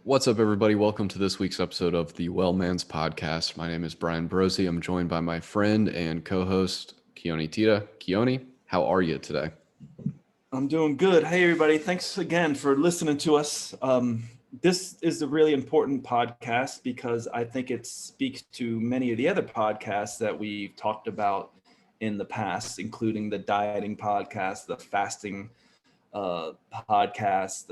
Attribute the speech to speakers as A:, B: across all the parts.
A: What's up, everybody? Welcome to this week's episode of the Well Man's Podcast. My name is Bryan Brozy. I'm joined by my friend and co-host, Keoni Tita. Keoni, how are you today?
B: I'm doing good. Hey, everybody. Thanks again for listening to us. This is a really important podcast because I think it speaks to many of the other podcasts that we've talked about in the past, including the dieting podcast, the fasting podcast,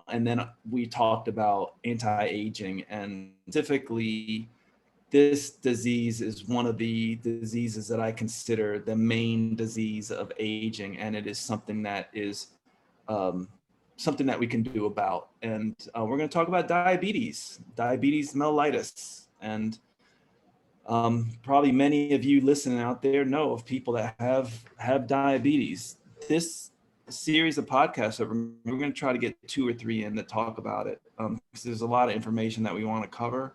B: and then we talked about anti-aging, and specifically this disease is one of the diseases that I consider the main disease of aging, and it is um, something that we can do about. And we're going to talk about diabetes mellitus, and probably many of you listening out there know of people that have diabetes. This series of podcasts that we're going to try to get 2 or 3 in to talk about it, because there's a lot of information that we want to cover.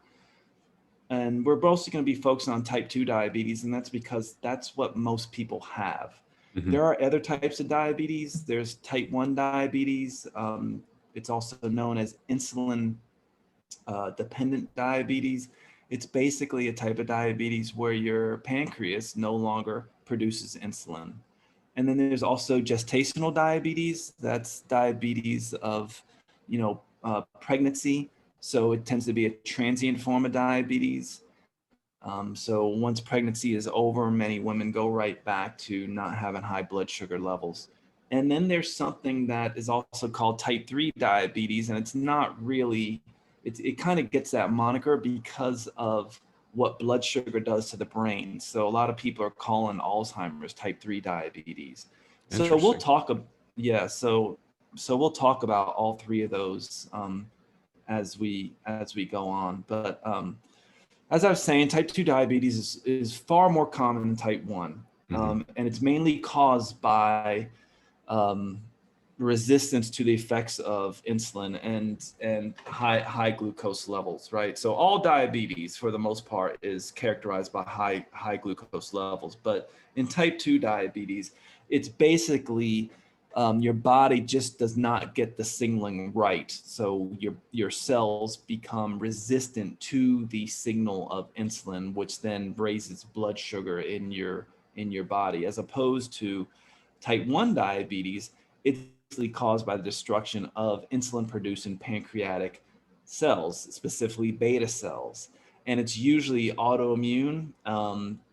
B: And we're mostly going to be focusing on type 2 diabetes, and that's because that's what most people have. There are other types of diabetes. There's type 1 diabetes. It's also known as insulin dependent diabetes. It's basically a type of diabetes where your pancreas no longer produces insulin. And then there's also gestational diabetes. That's diabetes of, pregnancy. So it tends to be a transient form of diabetes. So once pregnancy is over, many women go right back to not having high blood sugar levels. And then there's something that is also called type 3 diabetes, and it's not really, it kind of gets that moniker because of what blood sugar does to the brain. So a lot of people are calling Alzheimer's type 3 diabetes. So we'll
A: Interesting.
B: talk, yeah, so we'll talk about all three of those as we go on. But as I was saying, type 2 diabetes is far more common than type 1. And it's mainly caused by um, resistance to the effects of insulin and high glucose levels, right? So all diabetes, for the most part, is characterized by high glucose levels. But in type 2 diabetes, it's basically your body just does not get the signaling right. So your cells become resistant to the signal of insulin, which then raises blood sugar in your body, as opposed to type 1 diabetes. It's caused by the destruction of insulin producing pancreatic cells, specifically beta cells. And it's usually autoimmune,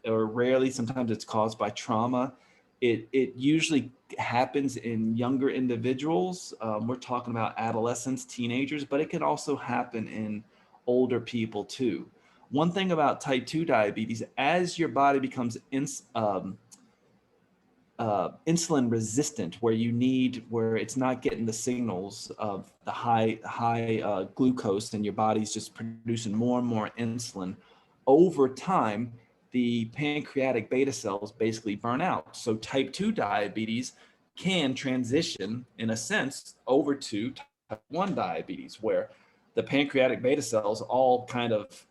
B: or rarely, sometimes it's caused by trauma. It usually happens in younger individuals. We're talking about adolescents, teenagers, but it can also happen in older people too. One thing about type 2 diabetes, as your body becomes insulin resistant, where it's not getting the signals of the high glucose, and your body's just producing more and more insulin, over time the pancreatic beta cells basically burn out. So type 2 diabetes can transition in a sense over to type 1 diabetes, where the pancreatic beta cells all kind of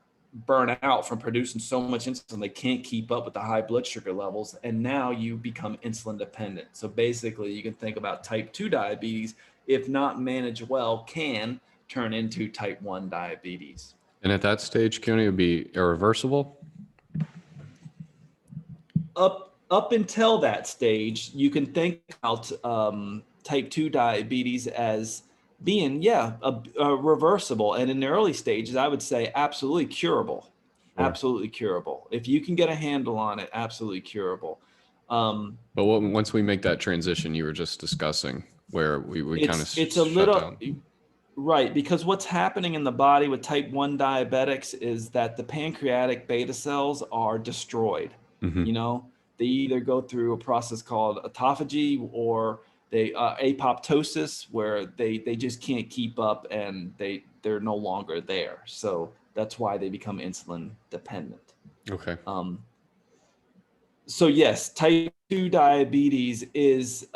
B: burn out from producing so much insulin they can't keep up with the high blood sugar levels, and now you become insulin dependent. So basically you can think about type 2 diabetes, if not managed well, can turn into type 1 diabetes.
A: And at that stage, Keoni, it would be irreversible?
B: Up until that stage, you can think about type 2 diabetes as being, a reversible, and in the early stages I would say absolutely curable.
A: Sure.
B: Absolutely curable. If you can get a handle on it, absolutely curable.
A: But once we make that transition you were just discussing, where we kind of
B: It's a
A: shut
B: little
A: down.
B: right, because what's happening in the body with type 1 diabetics is that the pancreatic beta cells are destroyed. You know, they either go through a process called autophagy, or they apoptosis, where they just can't keep up, and they're no longer there. So that's why they become insulin dependent.
A: Okay.
B: So yes, type 2 diabetes is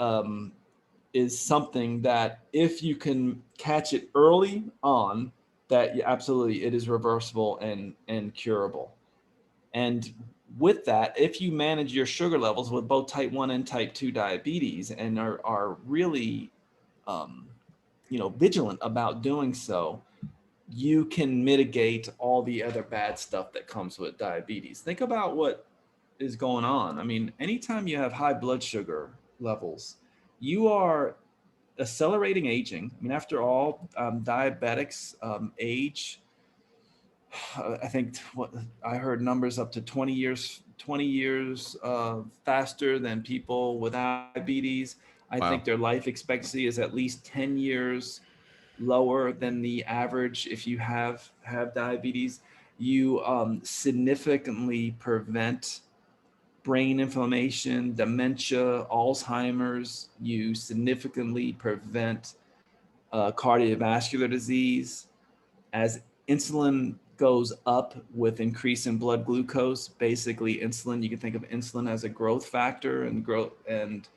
B: something that, if you can catch it early on, that absolutely it is reversible and curable. And with that, if you manage your sugar levels with both type 1 and type 2 diabetes, and are really um, vigilant about doing so, you can mitigate all the other bad stuff that comes with diabetes. Think about what is going on. I mean, anytime you have high blood sugar levels, you are accelerating aging. I mean, after all, diabetics age. I think what I heard numbers up to 20 years faster than people without diabetes. I think
A: Wow.
B: their life expectancy is at least 10 years lower than the average if you have diabetes. You significantly prevent brain inflammation, dementia, Alzheimer's. You significantly prevent cardiovascular disease. As insulin goes up with increase in blood glucose, basically insulin, you can think of insulin as a growth factor, and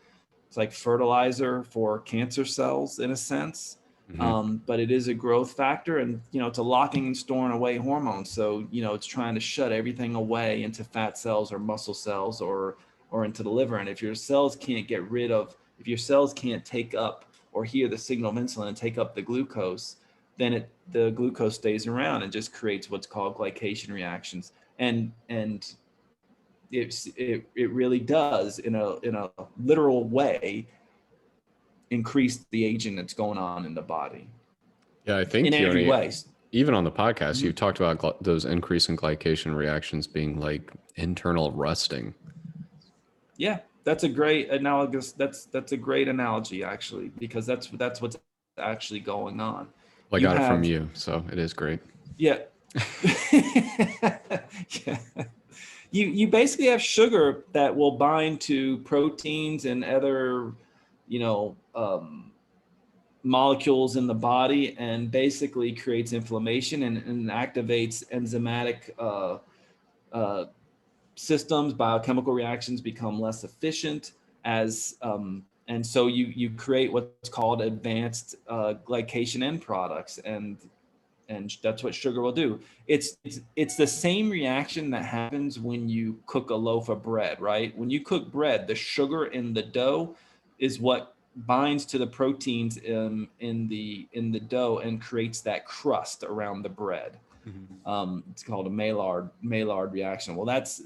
B: it's like fertilizer for cancer cells in a sense.
A: Hmm.
B: But it is a growth factor, and it's a locking and storing away hormone. So it's trying to shut everything away into fat cells or muscle cells or into the liver. And if your cells can't if your cells can't take up or hear the signal of insulin and take up the glucose, then the glucose stays around and just creates what's called glycation reactions. And it really does in a literal way increase the aging that's going on in the body
A: Yeah, I think
B: in every
A: Keoni,
B: way.
A: even on the podcast,
B: Mhm.
A: you've talked about those increase in glycation reactions being like internal rusting.
B: Yeah, that's a great analogous. That's a great analogy actually, because that's what's actually going on. You
A: Well, I got it
B: have
A: from you, so it is great.
B: yeah. Yeah. You basically have sugar that will bind to proteins and other, you know, molecules in the body, and basically creates inflammation and activates enzymatic uh, systems. Biochemical reactions become less efficient and so you create what's called advanced glycation end products, and that's what sugar will do. It's the same reaction that happens when you cook a loaf of bread, right? When you cook bread, the sugar in the dough is what binds to the proteins in the dough and creates that crust around the bread.
A: Mhm.
B: It's called a Maillard reaction. Well, that's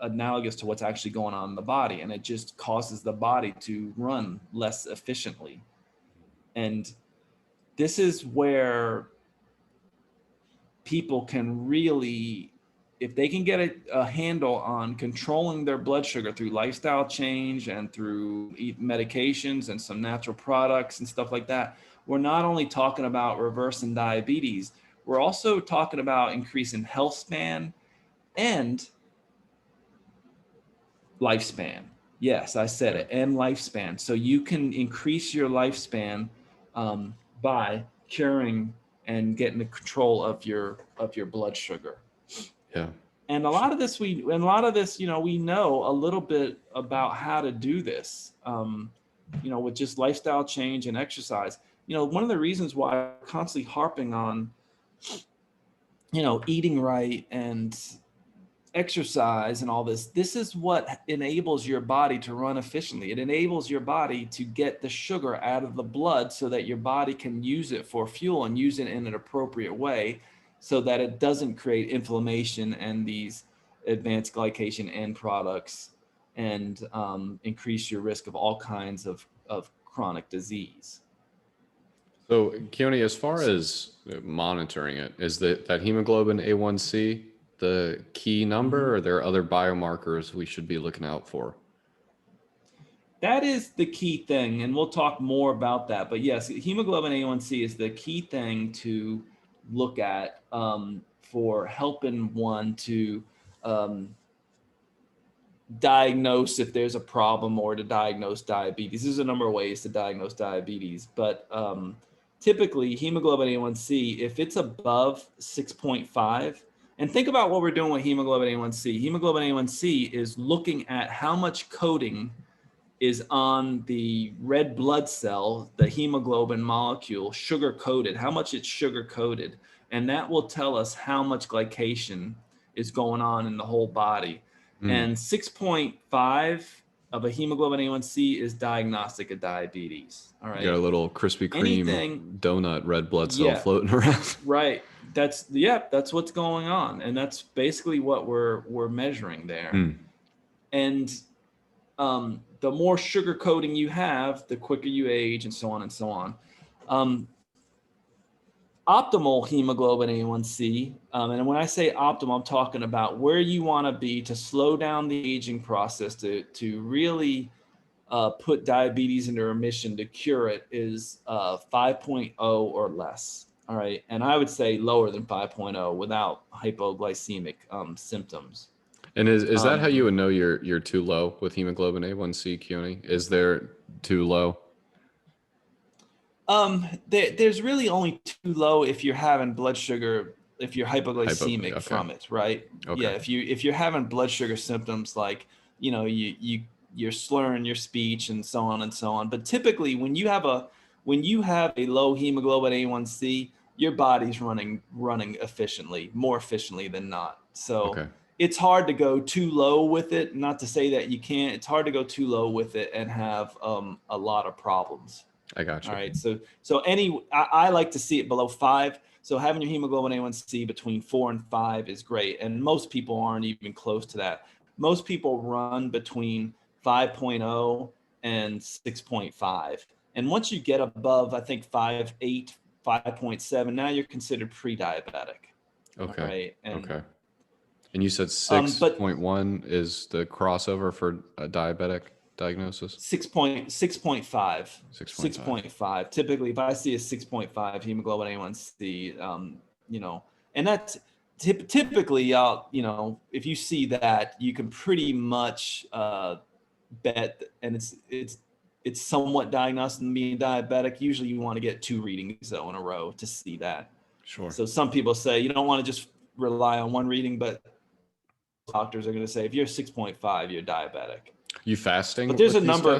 B: analogous to what's actually going on in the body, and it just causes the body to run less efficiently. And this is where people can really, if they can get a handle on controlling their blood sugar through lifestyle change and through medications and some natural products and stuff like that, we're not only talking about reversing diabetes, we're also talking about increasing health span and lifespan. Yes, I said
A: Yeah.
B: it, and lifespan. So you can increase your lifespan by curing and getting the control of your blood sugar.
A: Yeah.
B: And a lot of this, we know a little bit about how to do this, with just lifestyle change and exercise. One of the reasons why I'm constantly harping on, eating right and exercise and all this is what enables your body to run efficiently. It enables your body to get the sugar out of the blood so that your body can use it for fuel and use it in an appropriate way so that it doesn't create inflammation and these advanced glycation end products and increase your risk of all kinds of chronic disease.
A: So, Keoni, as far as monitoring it, is that hemoglobin A1c the key number,
B: Mhm.
A: or are there other biomarkers we should be looking out for?
B: That is the key thing, and we'll talk more about that. But yes, hemoglobin A1c is the key thing to look at for helping one to um, diagnose if there's a problem or to diagnose diabetes. There's a number of ways to diagnose diabetes, but typically hemoglobin A1c, if it's above 6.5, and think about what we're doing with hemoglobin A1c. Hemoglobin A1c is looking at how much coating is on the red blood cell, the hemoglobin molecule, sugar coated, how much it's sugar coated. And that will tell us how much glycation is going on in the whole body.
A: Mm.
B: And 6.5 of a hemoglobin A1c is diagnostic of diabetes. All right.
A: You got a little Krispy Kreme donut red blood cell floating around.
B: Right. That's what's going on. And that's basically what we're measuring there. And the more sugar coating you have, the quicker you age, and so on and so on. Optimal hemoglobin A1c, and when I say optimal, I'm talking about where you want to be to slow down the aging process, to really put diabetes into remission, to cure it, is 5.0 or less. All right. And I would say lower than 5.0 without hypoglycemic symptoms.
A: And is that how you would know you're too low with hemoglobin A1c, Keoni? Is there too low?
B: There's really only too low if you're having blood sugar, if you're hypoglycemic from it, right? Okay. Yeah, if you're having blood sugar symptoms like, you're slurring your speech and so on and so on. But typically when you have a low hemoglobin A1c, your body's running efficiently, more efficiently than not. So it's hard to go too low with it. Not to say that you can't. It's hard to go too low with it and have a lot of problems.
A: I got you.
B: All right. So I like to see it below 5. So having your hemoglobin A1c between 4 and 5 is great. And most people aren't even close to that. Most people run between 5.0 and 6.5. And once you get above, I think 5.8, 5.7, now you're considered pre-diabetic.
A: Okay. Right? And you said 6.1 is the crossover for a diabetic diagnosis?
B: 6.5. Typically, if I see a 6.5 hemoglobin A1c, and that's typically, if you see that, you can pretty much bet, and it's somewhat diagnosed in being diabetic. Usually, you want to get 2 readings though in a row to see that.
A: Sure.
B: So some people say you don't want to just rely on 1 reading, but doctors are going to say if you're 6.5, you're diabetic.
A: You fasting?
B: But there's a number.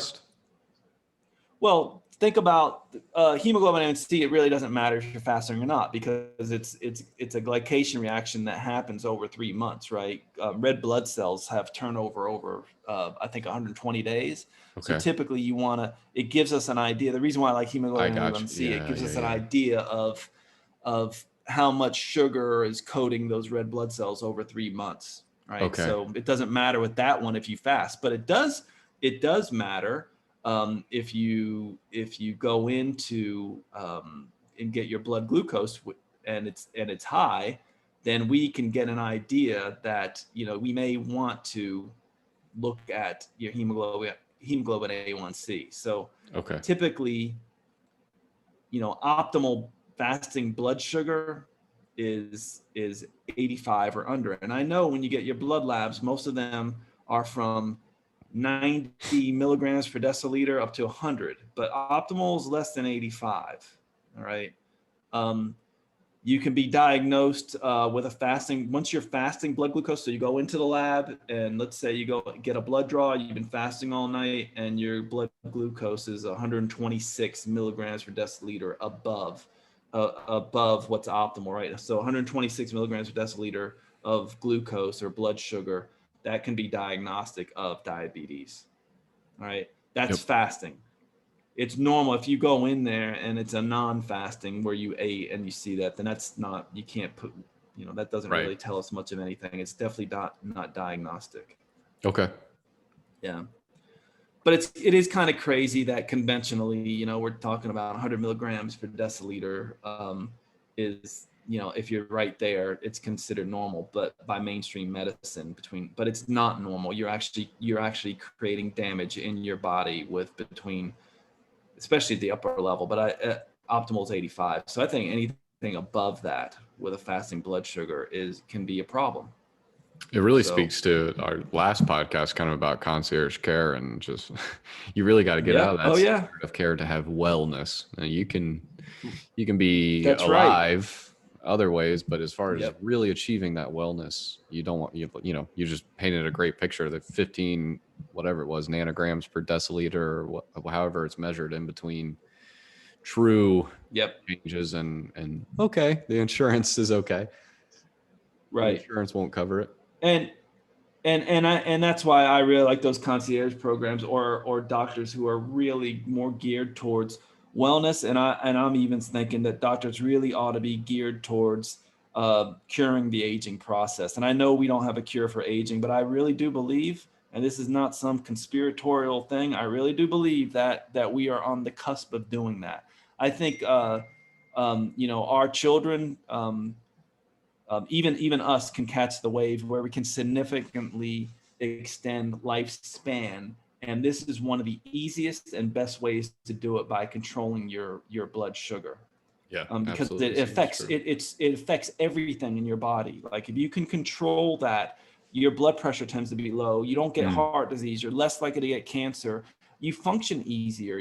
B: Well, think about hemoglobin A1c. It really doesn't matter if you're fasting or not, because it's a glycation reaction that happens over 3 months, right? Red blood cells have turnover over I think 120 days. So typically it gives us an idea. The reason why I like hemoglobin A1c, it gives us an idea of how much sugar is coating those red blood cells over 3 months. Right. So it doesn't matter with that one if you fast, but it does matter if you go into and get your blood glucose and it's high, then we can get an idea that we may want to look at your hemoglobin A1c. So typically, optimal fasting blood sugar is 85 or under. And I know when you get your blood labs, most of them are from 90 milligrams per deciliter up to 100, but optimal is less than 85. All right. You can be diagnosed with a fasting, once you're fasting blood glucose. So you go into the lab and let's say you go get a blood draw, you've been fasting all night and your blood glucose is 126 milligrams per deciliter above what's optimal, right? So 126 milligrams per deciliter of glucose or blood sugar, that can be diagnostic of diabetes. All right. That's fasting. It's normal if you go in there and it's a non-fasting where you ate and you see that, then that's not, you can't put, that doesn't really tell us much of anything. It's definitely not diagnostic.
A: Okay.
B: Yeah. But it is kind of crazy that conventionally, we're talking about 100 milligrams per deciliter is, if you're right there, it's considered normal. But by mainstream medicine, but it's not normal. You're actually creating damage in your body with especially at the upper level. But optimal is 85. So I think anything above that with a fasting blood sugar can be a problem.
A: It really speaks to our last podcast kind of about concierge care, and just you really got to get out of that standard of care to have wellness. Now, you can be alive other ways, but as far as really achieving that wellness, you don't want you just painted a great picture. The 15 whatever it was nanograms per deciliter, or however it's measured in between true changes and the insurance is okay.
B: Right.
A: The insurance won't cover it.
B: And And that's why I really like those concierge programs or doctors who are really more geared towards wellness. And I'm even thinking that doctors really ought to be geared towards curing the aging process. And I know we don't have a cure for aging, but I really do believe, and this is not some conspiratorial thing, I really do believe that we are on the cusp of doing that. I think our children. Even us can catch the wave where we can significantly extend lifespan, and this is one of the easiest and best ways to do it, by controlling your blood sugar.
A: Yeah,
B: because it affects everything in your body. Like if you can control that, your blood pressure tends to be low. You don't get heart disease. You're less likely to get cancer. You function easier.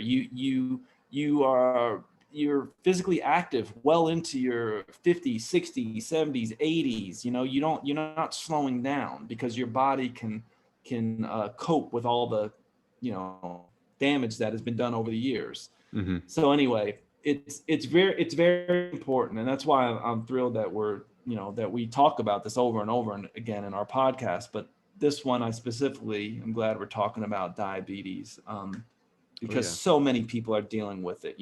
B: You're physically active well into your 50s, 60s, 70s, 80s. You're not slowing down because your body can cope with all the damage that has been done over the years.
A: Mm-hmm.
B: So anyway, it's very important, and that's why I'm thrilled that that we talk about this over and over and again in our podcast. But this one, I'm glad we're talking about diabetes, because so many people are dealing with it.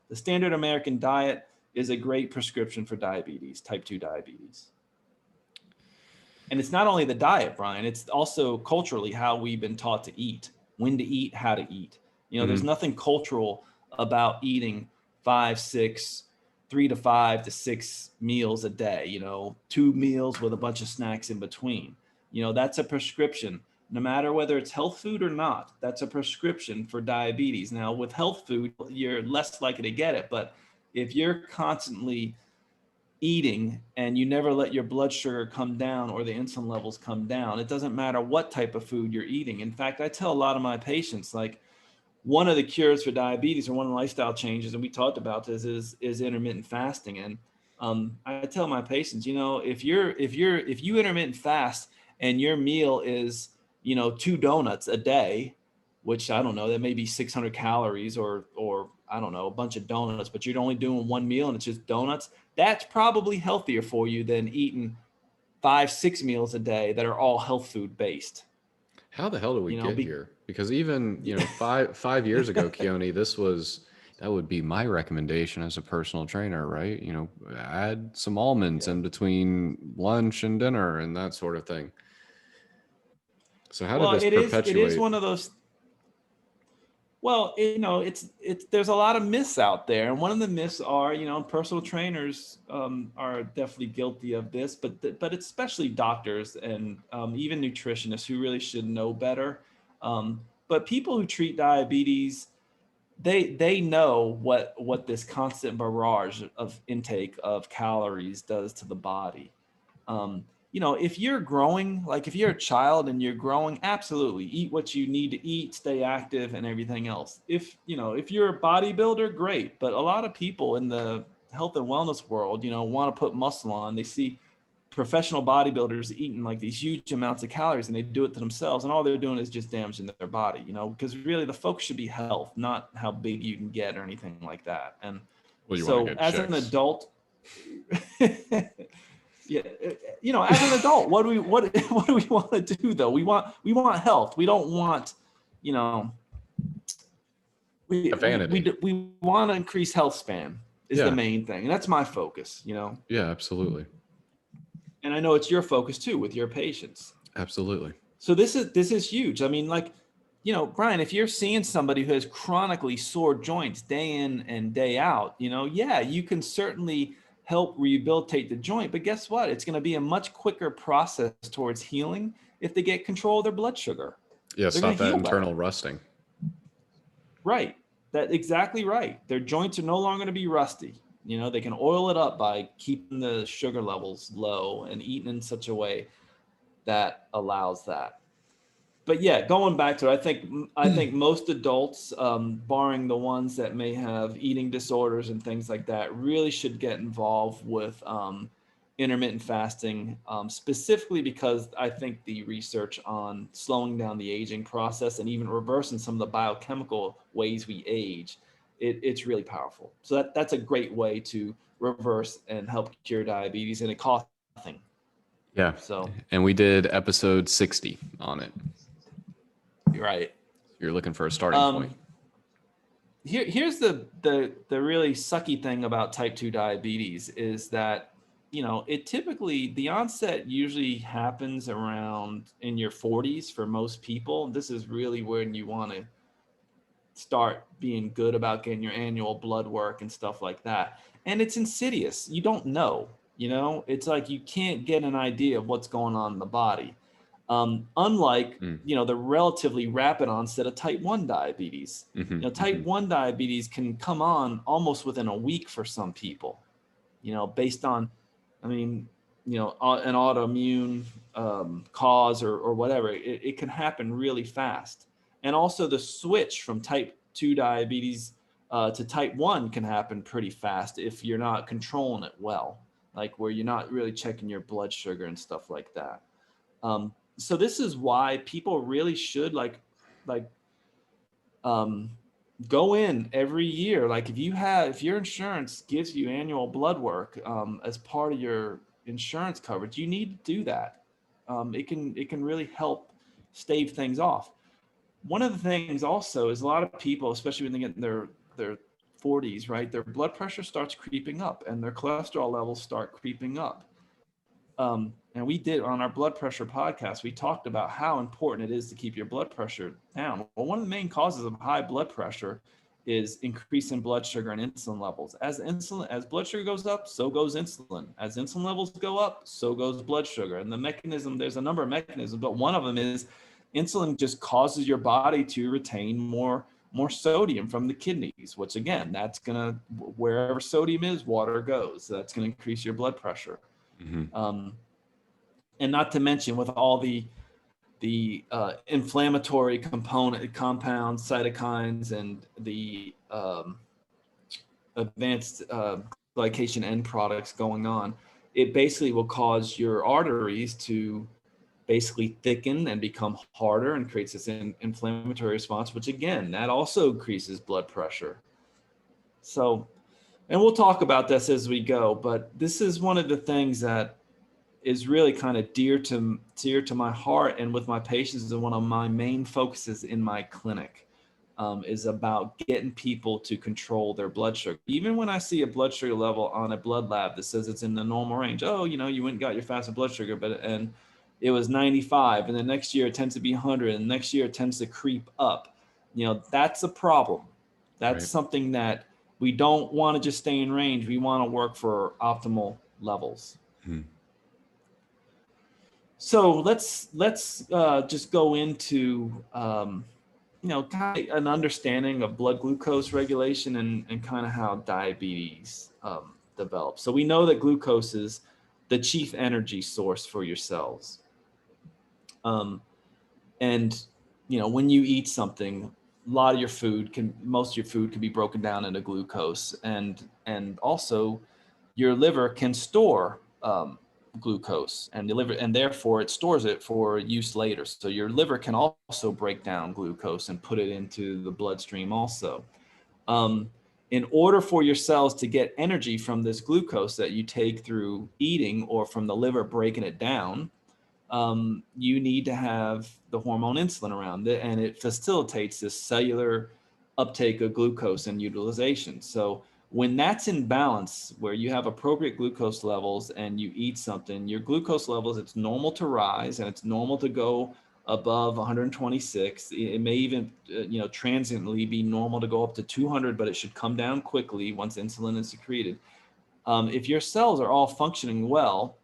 B: The standard American diet is a great prescription for diabetes, type 2 diabetes. And it's not only the diet, Bryan, it's also culturally how we've been taught to eat, when to eat, how to eat. There's nothing cultural about eating 3 to 5 to 6 meals a day, 2 meals with a bunch of snacks in between. That's a prescription. No matter whether it's health food or not, that's a prescription for diabetes. Now, with health food, you're less likely to get it. But if you're constantly eating and you never let your blood sugar come down or the insulin levels come down, it doesn't matter what type of food you're eating. In fact, I tell a lot of my patients, like, one of the cures for diabetes, or one of the lifestyle changes, and we talked about this, is intermittent fasting. And I tell my patients, if you intermittent fast and your meal is 2 donuts a day, which I don't know, that may be 600 calories, or I don't know, a bunch of donuts, but you're only doing 1 meal and it's just donuts, that's probably healthier for you than eating 5-6 meals a day that are all health food based.
A: How the hell did we get here? Because even, 5 years ago, Keoni, that would be my recommendation as a personal trainer, right? Add some almonds in between lunch and dinner and that sort of thing. So how did this perpetuate?
B: It is one of those. Well, there's a lot of myths out there, and one of the myths are, personal trainers are definitely guilty of this, but especially doctors and even nutritionists who really should know better. But people who treat diabetes, they know what this constant barrage of intake of calories does to the body. If you're growing, like if you're a child and you're growing, absolutely eat what you need to eat, stay active and everything else. If you're a bodybuilder, great. But a lot of people in the health and wellness world, want to put muscle on. They see professional bodybuilders eating like these huge amounts of calories, and they do it to themselves. And all they're doing is just damaging their body, because really the focus should be health, not how big you can get or anything like that. And so as an adult, yeah, as an adult, what do we want to do though? We want health. We don't want, we want to increase health span is the main thing, and that's my focus.
A: Yeah, absolutely.
B: And I know it's your focus too with your patients.
A: Absolutely.
B: So this is huge. I mean, like, Bryan, if you're seeing somebody who has chronically sore joints day in and day out, you can certainly help rehabilitate the joint, but guess what? It's going to be a much quicker process towards healing if they get control of their blood sugar.
A: Yeah, stop that internal rusting.
B: Right. That's exactly right. Their joints are no longer going to be rusty. They can oil it up by keeping the sugar levels low and eating in such a way that allows that. But yeah, going back to it, I think most adults, barring the ones that may have eating disorders and things like that, really should get involved with intermittent fasting, specifically because I think the research on slowing down the aging process and even reversing some of the biochemical ways we age, it's really powerful. So that's a great way to reverse and help cure diabetes, and it costs nothing.
A: Yeah.
B: So,
A: and we did episode 60 on it.
B: Right.
A: You're looking for a starting point.
B: Here's the really sucky thing about type 2 diabetes is that, it typically, the onset usually happens around in your 40s for most people. This is really when you want to start being good about getting your annual blood work and stuff like that. And it's insidious. You don't know, it's like you can't get an idea of what's going on in the body. Unlike, the relatively rapid onset of type 1 diabetes. Type 1 diabetes can come on almost within a week for some people, based on, an autoimmune cause or whatever. It can happen really fast. And also the switch from type 2 diabetes to type 1 can happen pretty fast if you're not controlling it well, like where you're not really checking your blood sugar and stuff like that. So this is why people really should go in every year. Like if your insurance gives you annual blood work as part of your insurance coverage, you need to do that. It can really help stave things off. One of the things also is a lot of people, especially when they get in their 40s, right, their blood pressure starts creeping up and their cholesterol levels start creeping up. And we did on our blood pressure podcast, we talked about how important it is to keep your blood pressure down. Well, one of the main causes of high blood pressure is increase in blood sugar and insulin levels. As blood sugar goes up, so goes insulin. As insulin levels go up, so goes blood sugar. And the mechanism, there's a number of mechanisms, but one of them is insulin just causes your body to retain more sodium from the kidneys, which again, that's gonna, wherever sodium is, water goes. So that's gonna increase your blood pressure. And not to mention with all the inflammatory compounds, cytokines, and the advanced glycation end products going on, it basically will cause your arteries to basically thicken and become harder and creates this inflammatory response, which again, that also increases blood pressure. So, and we'll talk about this as we go, but this is one of the things that is really kind of dear to my heart and with my patients, and one of my main focuses in my clinic is about getting people to control their blood sugar. Even when I see a blood sugar level on a blood lab that says it's in the normal range, you went and got your fasted blood sugar, and it was 95, and the next year it tends to be 100, and next year it tends to creep up. That's a problem. That's right. Something that we don't want to just stay in range. We want to work for optimal levels. So let's just go into kind of an understanding of blood glucose regulation and kind of how diabetes develops. So we know that glucose is the chief energy source for your cells. And when you eat something, most of your food can be broken down into glucose, and also your liver can store glucose, and therefore it stores it for use later. So your liver can also break down glucose and put it into the bloodstream also. In order for your cells to get energy from this glucose that you take through eating or from the liver breaking it down, you need to have the hormone insulin around it, and it facilitates this cellular uptake of glucose and utilization. So when that's in balance, where you have appropriate glucose levels and you eat something, your glucose levels, it's normal to rise and it's normal to go above 126. It may even, transiently be normal to go up to 200, but it should come down quickly once insulin is secreted. If your cells are all functioning well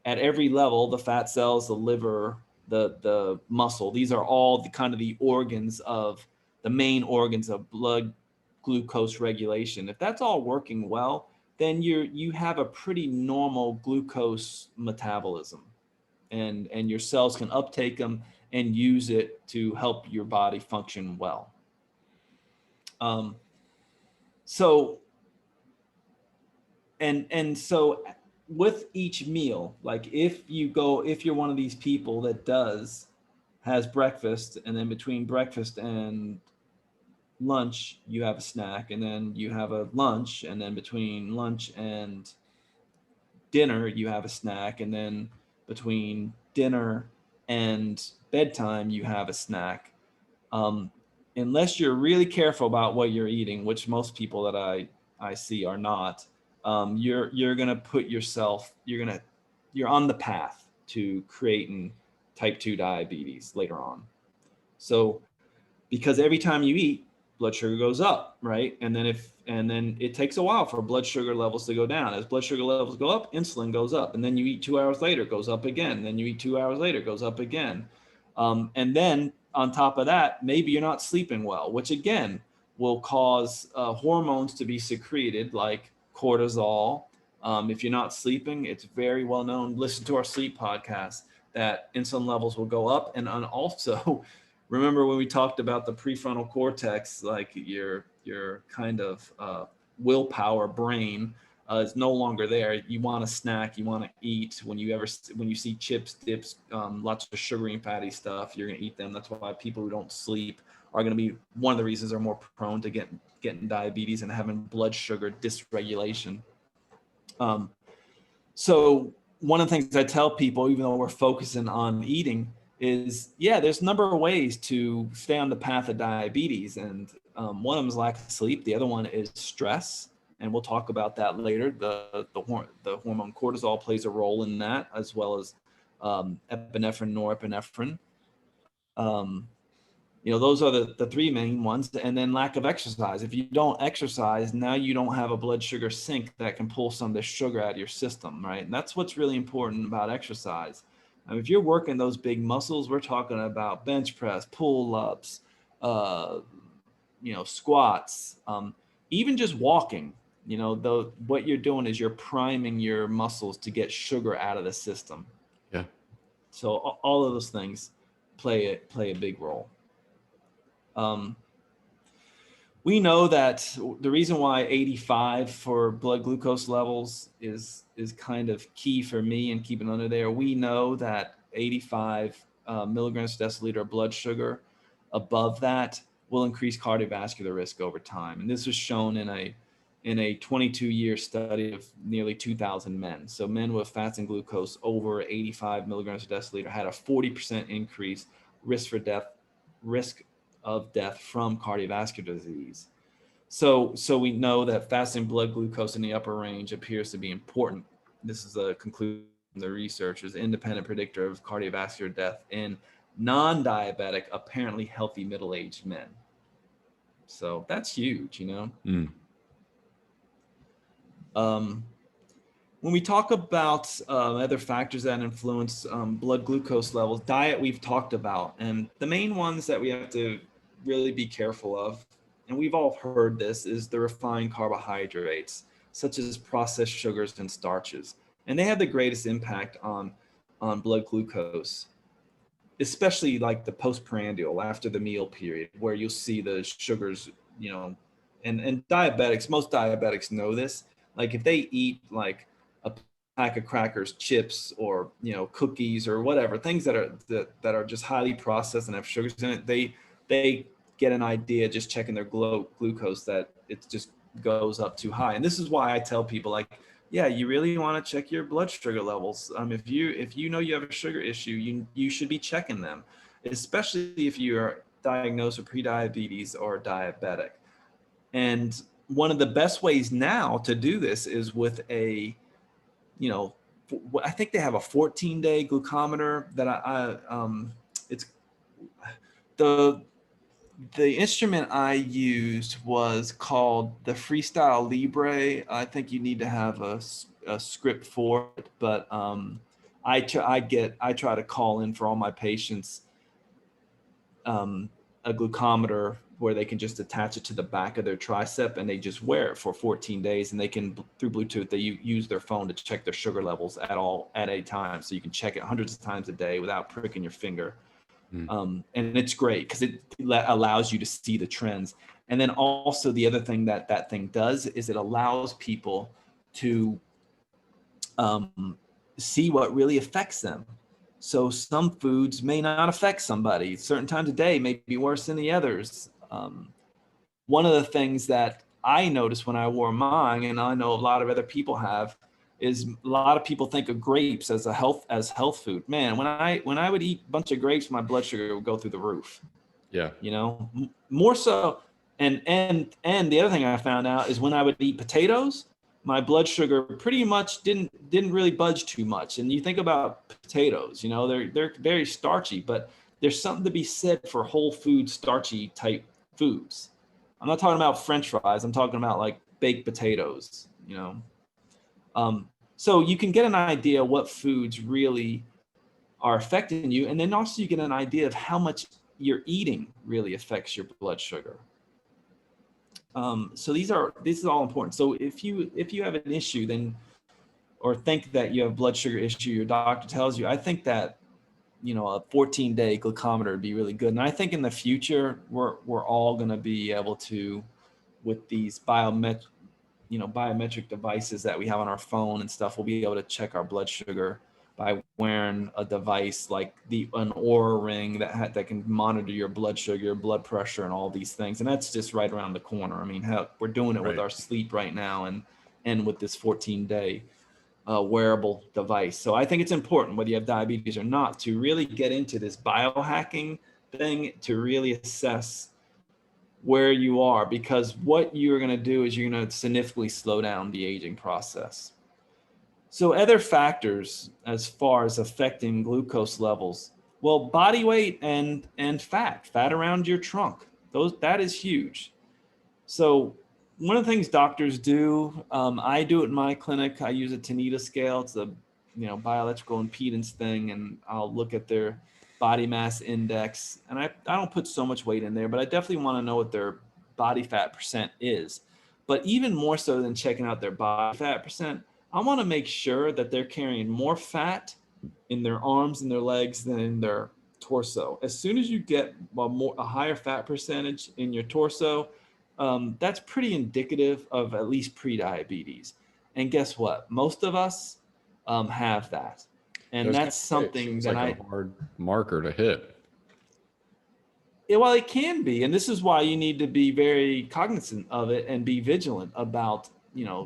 B: at every level, the fat cells, the liver, the muscle, these are all the organs of the main organs of blood glucose regulation. If that's all working well, then you have a pretty normal glucose metabolism, and your cells can uptake them and use it to help your body function well. So with each meal, like if you're one of these people that has breakfast, and then between breakfast and lunch you have a snack, and then you have a lunch, and then between lunch and dinner you have a snack, and then between dinner and bedtime, you have a snack. Unless you're really careful about what you're eating, which most people that I see are not, you're gonna put yourself, you're on the path to creating type 2 diabetes later on. So because every time you eat, blood sugar goes up, right? And then it takes a while for blood sugar levels to go down. As blood sugar levels go up, insulin goes up, and then you eat 2 hours later, it goes up again. Then you eat 2 hours later, it goes up again. And then on top of that, maybe you're not sleeping well, which again will cause hormones to be secreted like cortisol. If you're not sleeping, it's very well known. Listen to our sleep podcast that insulin levels will go up, and also remember when we talked about the prefrontal cortex, like your kind of willpower brain is no longer there. You want to snack, you want to eat. When you see chips, dips, lots of sugary and fatty stuff, you're going to eat them. That's why people who don't sleep are going to be one of the reasons they're more prone to getting diabetes and having blood sugar dysregulation. So one of the things I tell people, even though we're focusing on eating, is there's a number of ways to stay on the path of diabetes, and one of them is lack of sleep. The other one is stress, and we'll talk about that later. The hormone cortisol plays a role in that, as well as epinephrine, norepinephrine. Those are the three main ones. And then lack of exercise. If you don't exercise, now you don't have a blood sugar sink that can pull some of the sugar out of your system, right? And that's what's really important about exercise. If you're working those big muscles, we're talking about bench press, pull-ups, squats, even just walking. What you're doing is you're priming your muscles to get sugar out of the system.
A: Yeah.
B: So all of those things play a big role. We know that the reason why 85 for blood glucose levels is kind of key for me and keeping under there. We know that 85 milligrams per deciliter of blood sugar above that will increase cardiovascular risk over time. And this was shown in a 22-year study of nearly 2,000 men. So men with fasting glucose over 85 milligrams per deciliter had a 40% increase risk of death from cardiovascular disease. So we know that fasting blood glucose in the upper range appears to be important. This is a conclusion from the research, is independent predictor of cardiovascular death in non-diabetic, apparently healthy middle-aged men. So that's huge, When we talk about other factors that influence blood glucose levels, diet we've talked about, and the main ones that we have to really be careful of, and we've all heard this, is the refined carbohydrates, such as processed sugars and starches. And they have the greatest impact on blood glucose, especially like the postprandial, after the meal period, where you'll see the sugars, and diabetics, most diabetics know this. Like if they eat like a pack of crackers, chips, or cookies or whatever, things that are just highly processed and have sugars in it, they get an idea just checking their glucose that it just goes up too high. And this is why I tell people, like, you really want to check your blood sugar levels. If you know you have a sugar issue, you should be checking them, especially if you are diagnosed with prediabetes or diabetic. And one of the best ways now to do this is with I think they have a 14-day glucometer that it's the instrument I used was called the Freestyle Libre. I think you need to have a script for it, but I try to call in for all my patients a glucometer where they can just attach it to the back of their tricep, and they just wear it for 14 days, and they can, through Bluetooth, they use their phone to check their sugar levels at a time. So you can check it hundreds of times a day without pricking your finger. And it's great because it allows you to see the trends. And then also the other thing that thing does is it allows people to see what really affects them. So some foods may not affect somebody. Certain times of day may be worse than the others. One of the things that I noticed when I wore mine, and I know a lot of other people have, is a lot of people think of grapes as health food. Man, when I would eat a bunch of grapes, my blood sugar would go through the roof.
A: Yeah.
B: You know, more so. And the other thing I found out is when I would eat potatoes, my blood sugar pretty much didn't really budge too much. And you think about potatoes, you know, they're very starchy, but there's something to be said for whole food starchy type foods. I'm not talking about French fries. I'm talking about like baked potatoes, you know. So you can get an idea what foods really are affecting you, and then also you get an idea of how much your eating really affects your blood sugar. So this is all important. So if you have an issue, then, or think that you have blood sugar issue, your doctor tells you, I think that, you know, a 14-day glucometer would be really good. And I think in the future, we're all going to be able to, with these biometric devices that we have on our phone and stuff, we'll be able to check our blood sugar by wearing a device like an Oura ring that can monitor your blood sugar, your blood pressure, and all these things. And that's just right around the corner. I mean, we're doing it with our sleep right now, and with this 14-day wearable device. So I think it's important, whether you have diabetes or not, to really get into this biohacking thing to really assess where you are, because what you're going to do is you're going to significantly slow down the aging process. So other factors as far as affecting glucose levels, well, body weight and fat around your trunk, that is huge. So one of the things doctors do, I do it in my clinic. I use a Tanita scale. It's a bioelectrical impedance thing, and I'll look at their body mass index. And I don't put so much weight in there, but I definitely want to know what their body fat percent is. But even more so than checking out their body fat percent, I want to make sure that they're carrying more fat in their arms and their legs than in their torso. As soon as you get a higher fat percentage in your torso, that's pretty indicative of at least pre-diabetes. And guess what? Most of us have that. And that's something that
A: a hard marker to hit.
B: Yeah, well, it can be. And this is why you need to be very cognizant of it and be vigilant about,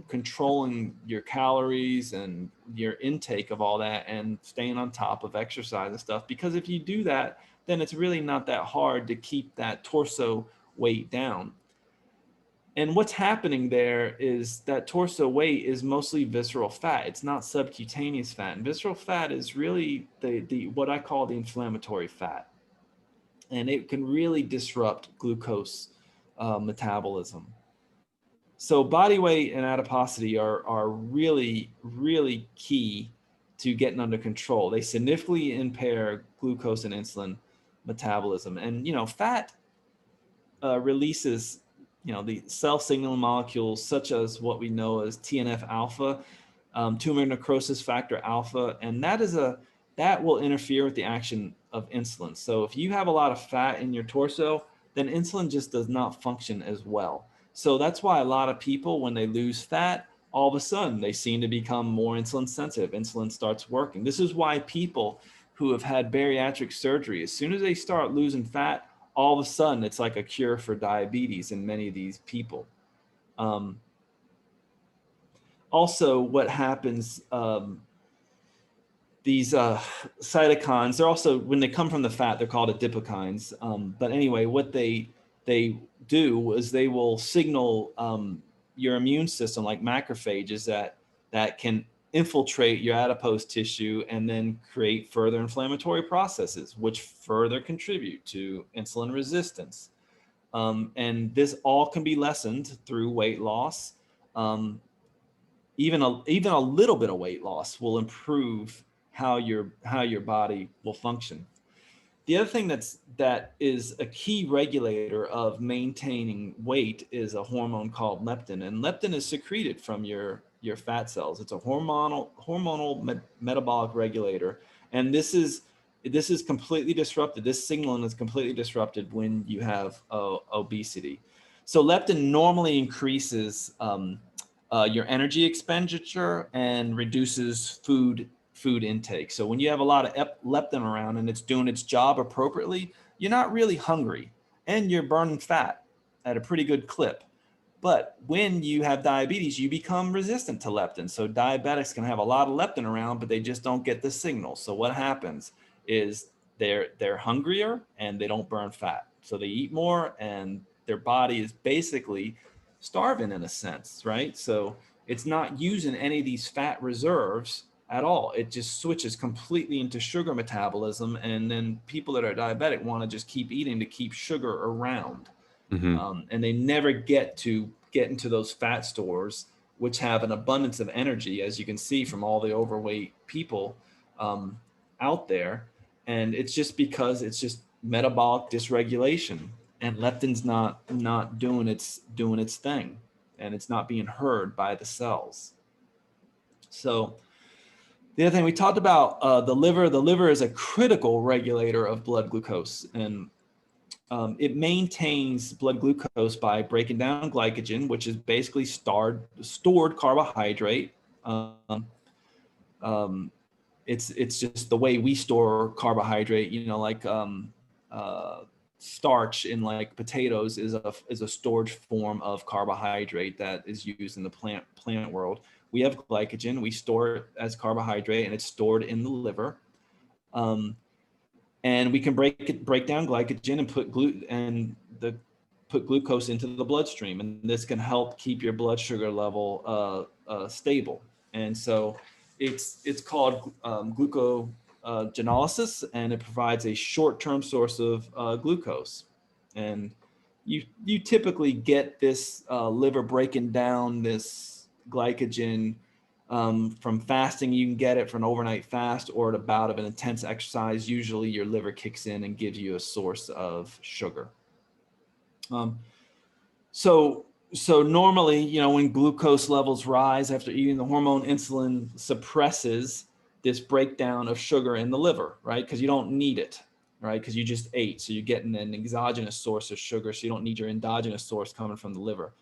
B: controlling your calories and your intake of all that and staying on top of exercise and stuff. Because if you do that, then it's really not that hard to keep that torso weight down. And what's happening there is that torso weight is mostly visceral fat. It's not subcutaneous fat. And visceral fat is really the what I call the inflammatory fat. And it can really disrupt glucose metabolism. So body weight and adiposity are really, really key to getting under control. They significantly impair glucose and insulin metabolism. And, fat releases, the cell signaling molecules such as what we know as TNF alpha, tumor necrosis factor alpha, and that will interfere with the action of insulin. So if you have a lot of fat in your torso, then insulin just does not function as well. So that's why a lot of people, when they lose fat, all of a sudden they seem to become more insulin sensitive. Insulin starts working. This is why people who have had bariatric surgery, as soon as they start losing fat, all of a sudden it's like a cure for diabetes in many of these people. Also, what happens, these cytokines, they're also, when they come from the fat, they're called adipokines. But anyway, what they do is they will signal your immune system, like macrophages, that can infiltrate your adipose tissue and then create further inflammatory processes, which further contribute to insulin resistance. And this all can be lessened through weight loss. Even a little bit of weight loss will improve how your body will function. The other thing that is a key regulator of maintaining weight is a hormone called leptin, and leptin is secreted from your fat cells. It's a hormonal metabolic regulator, and this is completely disrupted. This signaling is completely disrupted when you have obesity. So leptin normally increases your energy expenditure and reduces food intake. So when you have a lot of leptin around and it's doing its job appropriately, you're not really hungry and you're burning fat at a pretty good clip. But when you have diabetes, you become resistant to leptin. So diabetics can have a lot of leptin around, but they just don't get the signal. So what happens is they're hungrier and they don't burn fat. So they eat more and their body is basically starving in a sense, right? So it's not using any of these fat reserves at all. It just switches completely into sugar metabolism. And then people that are diabetic want to just keep eating to keep sugar around. And they never get into those fat stores, which have an abundance of energy, as you can see from all the overweight people out there. And it's just because it's just metabolic dysregulation, and leptin's not doing its thing, and it's not being heard by the cells. So the other thing we talked about, the liver is a critical regulator of blood glucose, and it maintains blood glucose by breaking down glycogen, which is basically stored carbohydrate. It's just the way we store carbohydrate, like starch in like potatoes is a storage form of carbohydrate that is used in the plant world. We have glycogen, we store it as carbohydrate, and it's stored in the liver. And we can break down glycogen and put glucose into the bloodstream, and this can help keep your blood sugar level stable. And so it's called glucogenesis, and it provides a short-term source of glucose. And you typically get this liver breaking down this glycogen from fasting. You can get it from an overnight fast or at a bout of an intense exercise. Usually your liver kicks in and gives you a source of sugar. So normally, when glucose levels rise after eating, the hormone insulin suppresses this breakdown of sugar in the liver, right? Because you don't need it, right? Because you just ate. So you're getting an exogenous source of sugar. So you don't need your endogenous source coming from the liver.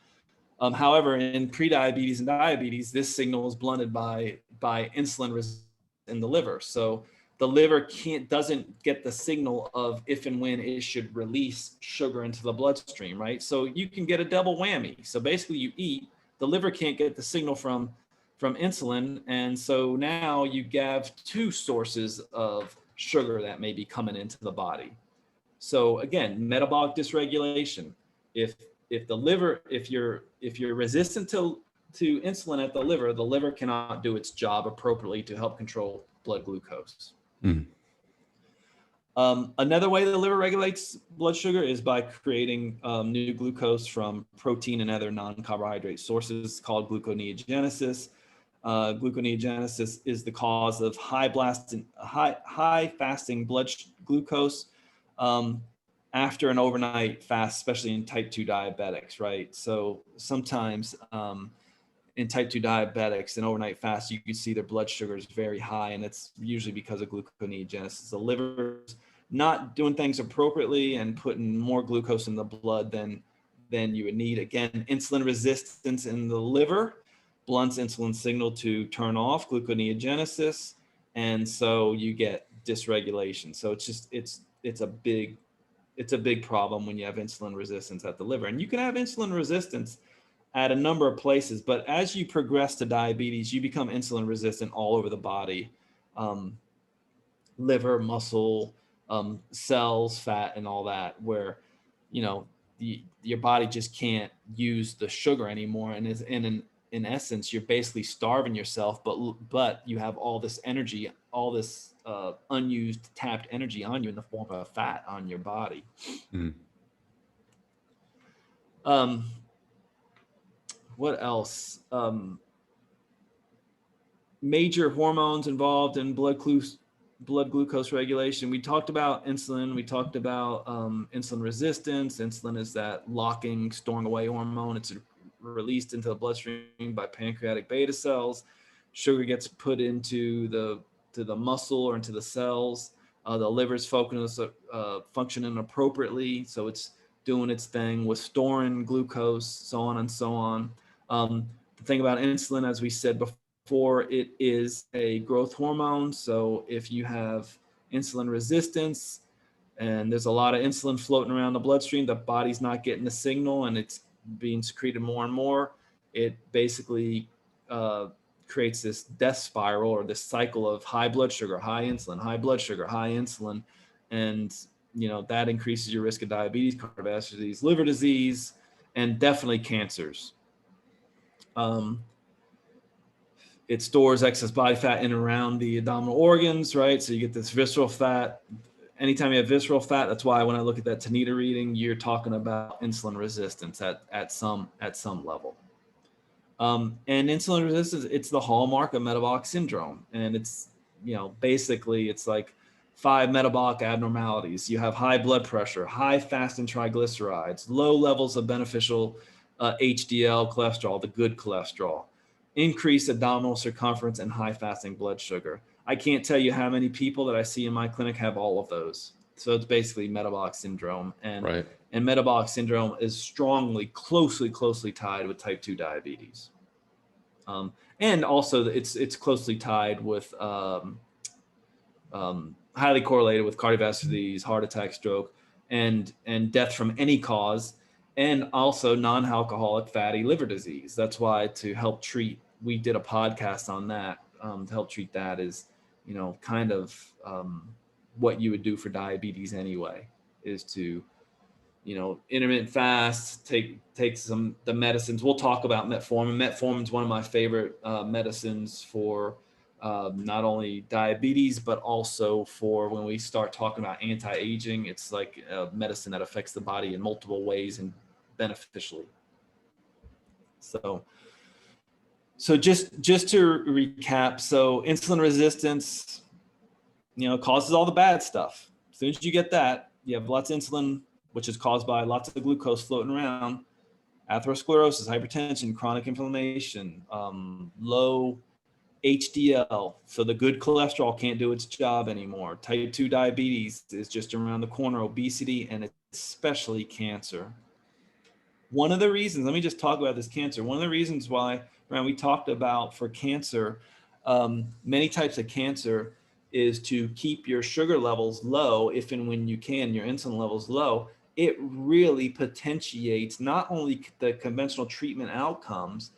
B: However, in prediabetes and diabetes, this signal is blunted by insulin resistance in the liver. So the liver doesn't get the signal of if and when it should release sugar into the bloodstream, right? So you can get a double whammy. So basically, you eat, the liver can't get the signal from insulin, and so now you have two sources of sugar that may be coming into the body. So again, metabolic dysregulation. If you're resistant to insulin at the liver cannot do its job appropriately to help control blood glucose. Another way the liver regulates blood sugar is by creating new glucose from protein and other non-carbohydrate sources called gluconeogenesis. Gluconeogenesis is the cause of high fasting blood glucose after an overnight fast, especially in type 2 diabetics, right? So sometimes in type 2 diabetics, an overnight fast, you can see their blood sugar is very high, and it's usually because of gluconeogenesis. The liver's not doing things appropriately and putting more glucose in the blood than you would need. Again, insulin resistance in the liver blunts insulin signal to turn off gluconeogenesis, and so you get dysregulation. So it's a big problem when you have insulin resistance at the liver. And you can have insulin resistance at a number of places, but as you progress to diabetes, you become insulin resistant all over the body, liver, muscle, cells, fat, and all that, where, your body just can't use the sugar anymore. And in essence, you're basically starving yourself, but you have all this energy, all this unused tapped energy on you in the form of fat on your body. What else? Major hormones involved in blood glucose regulation. We talked about insulin. We talked about insulin resistance. Insulin is that locking, storing away hormone. It's released into the bloodstream by pancreatic beta cells. Sugar gets put into the muscle or into the cells. The liver's functioning appropriately, so it's doing its thing with storing glucose, so on and so on. The thing about insulin, as we said before, it is a growth hormone. So if you have insulin resistance and there's a lot of insulin floating around the bloodstream, the body's not getting the signal, and it's being secreted more and more, it basically creates this death spiral, or this cycle of high blood sugar, high insulin, high blood sugar, high insulin. And, that increases your risk of diabetes, cardiovascular disease, liver disease, and definitely cancers. It stores excess body fat in and around the abdominal organs, right? So you get this visceral fat. Anytime you have visceral fat, that's why when I look at that Tanita reading, you're talking about insulin resistance at some level. And insulin resistance, it's the hallmark of metabolic syndrome. And it's, basically it's like 5 metabolic abnormalities. You have high blood pressure, high fasting triglycerides, low levels of beneficial HDL cholesterol, the good cholesterol, increased abdominal circumference, and high fasting blood sugar. I can't tell you how many people that I see in my clinic have all of those. So it's basically metabolic syndrome. And metabolic syndrome is closely tied with type 2 diabetes. And also it's closely tied with, highly correlated with cardiovascular disease, heart attack, stroke, and death from any cause, and also non-alcoholic fatty liver disease. That's why we did a podcast on that, to help treat that is, kind of what you would do for diabetes anyway, is to, intermittent fast, take the medicines. We'll talk about metformin. Metformin is one of my favorite medicines for not only diabetes, but also for when we start talking about anti-aging. It's like a medicine that affects the body in multiple ways and beneficially. So just to recap, so insulin resistance, causes all the bad stuff. As soon as you get that, you have lots of insulin, which is caused by lots of glucose floating around, atherosclerosis, hypertension, chronic inflammation, low HDL, so the good cholesterol can't do its job anymore. Type 2 diabetes is just around the corner, obesity, and especially cancer. One of the reasons, let me just talk about this cancer. One of the reasons why, Bryan, we talked about for cancer, many types of cancer, is to keep your sugar levels low, if and when you can, your insulin levels low. It really potentiates not only the conventional treatment outcomes,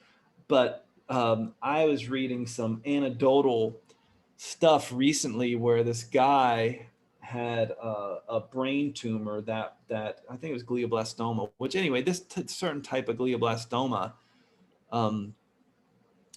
B: but I was reading some anecdotal stuff recently where this guy had a brain tumor that I think it was glioblastoma, which anyway, this certain type of glioblastoma